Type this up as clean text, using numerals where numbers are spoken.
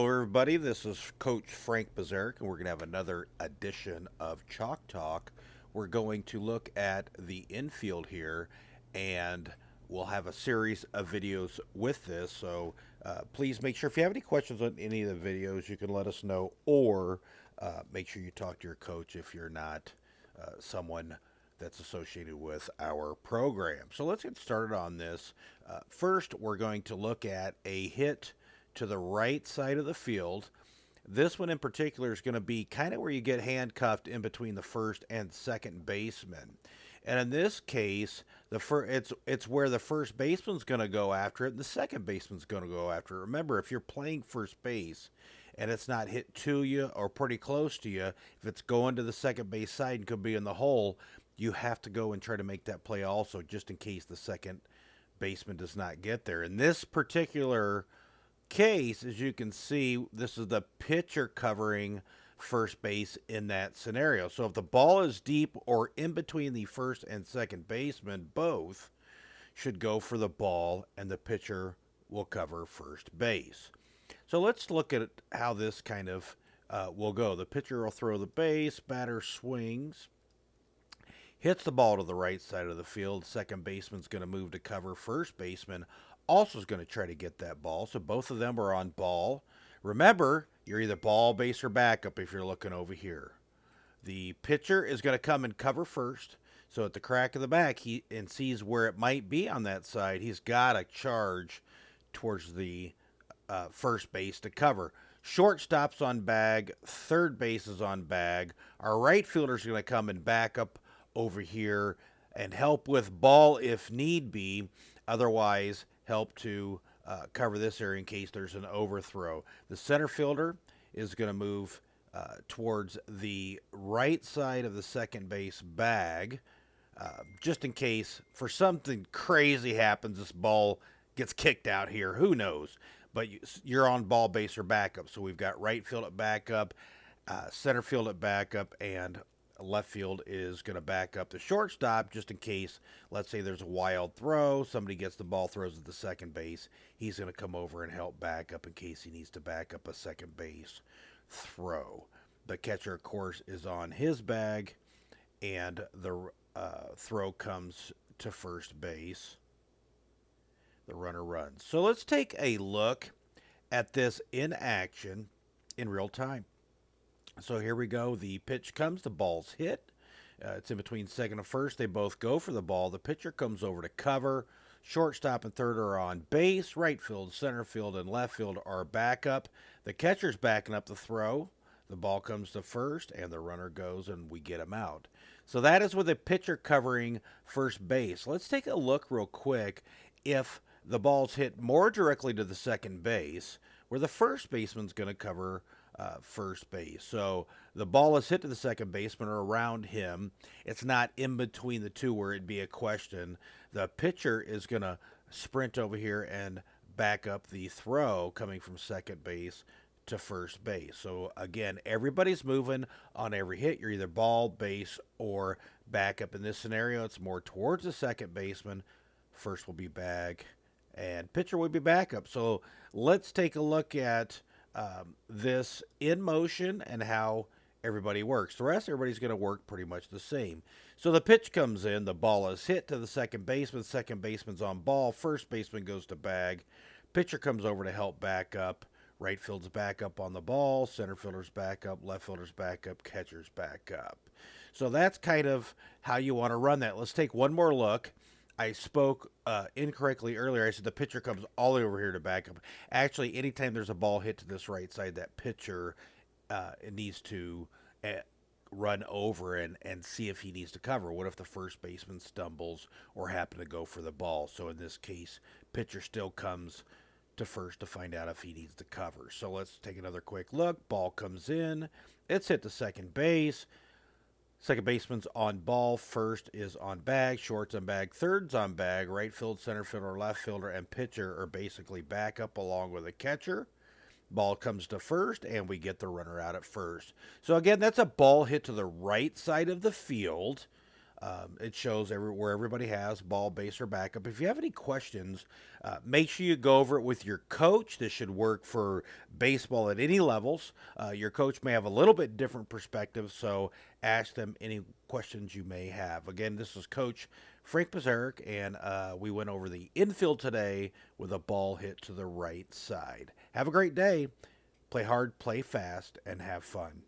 Hello, everybody. This is Coach Frank Bisarek, and we're going to have another edition of Chalk Talk. We're going to look at the infield here, and we'll have a series of videos with this. So please make sure if you have any questions on any of the videos, you can let us know, or make sure you talk to your coach if you're not someone that's associated with our program. So let's get started on this. First, we're going to look at a hit to the right side of the field. This one in particular is going to be kind of where you get handcuffed in between the first and second baseman. And in this case, it's where the first baseman's going to go after it, and the second baseman's going to go after it. Remember, if you're playing first base and it's not hit to you or pretty close to you, if it's going to the second base side and could be in the hole, you have to go and try to make that play also, just in case the second baseman does not get there. In this particular case, as you can see, this is the pitcher covering first base in that scenario. So if the ball is deep or in between the first and second baseman, both should go for the ball and the pitcher will cover first base. So let's look at how this kind of will go. The pitcher will throw the base, batter swings, hits the ball to the right side of the field. Second baseman's going to move to cover. First baseman also is going to try to get that ball. So both of them are on ball. Remember, you're either ball, base, or backup if you're looking over here. The pitcher is going to come and cover first. So at the crack of the back, he and sees where it might be on that side. He's got to charge towards the first base to cover. Shortstop's on bag. Third base is on bag. Our right fielder's going to come and back up over here and help with ball if need be. Otherwise, help to cover this area in case there's an overthrow. The center fielder is going to move towards the right side of the second base bag, just in case for something crazy happens, this ball gets kicked out here. Who knows? But you're on ball, base, or backup. So we've got right field at backup, center field at backup, and left field is going to back up the shortstop just in case, let's say there's a wild throw, somebody gets the ball, throws at the second base. He's going to come over and help back up in case he needs to back up a second base throw. The catcher, of course, is on his bag, and the throw comes to first base. The runner runs. So let's take a look at this in action in real time. So here we go. The pitch comes, the ball's hit. It's in between second and first. They both go for the ball. The pitcher comes over to cover. Shortstop and third are on base. Right field, center field, and left field are backup. The catcher's backing up the throw. The ball comes to first, and the runner goes, and we get him out. So that is with a pitcher covering first base. Let's take a look real quick if the ball's hit more directly to the second base, where the first baseman's going to cover first base. So the ball is hit to the second baseman or around him. It's not in between the two where it'd be a question. The pitcher is going to sprint over here and back up the throw coming from second base to first base. So again, everybody's moving on every hit. You're either ball, base, or backup. In this scenario, it's more towards the second baseman. First will be bag, and pitcher will be backup. So let's take a look at this in motion and how everybody works. The rest, everybody's going to work pretty much the same. So the pitch comes in, the ball is hit to the second baseman. Second baseman's on ball. First baseman goes to bag. Pitcher comes over to help back up. Right field's back up on the ball. Center fielder's back up. Left fielder's back up. Catcher's back up. So that's kind of how you want to run that. Let's take one more look. I spoke incorrectly earlier. I said the pitcher comes all the way over here to back up. Actually, anytime there's a ball hit to this right side, that pitcher needs to run over and see if he needs to cover. What if the first baseman stumbles or happen to go for the ball? So in this case, pitcher still comes to first to find out if he needs to cover. So let's take another quick look. Ball comes in. It's hit to second base. Second baseman's on ball. First is on bag. Short's on bag. Third's on bag. Right field, center fielder, left fielder, and pitcher are basically backup along with a catcher. Ball comes to first, and we get the runner out at first. So again, that's a ball hit to the right side of the field. It shows where everybody has ball, base, or backup. If you have any questions, make sure you go over it with your coach. This should work for baseball at any levels. Your coach may have a little bit different perspective, so ask them any questions you may have. Again, this is Coach Frank Bisarek, and we went over the infield today with a ball hit to the right side. Have a great day. Play hard, play fast, and have fun.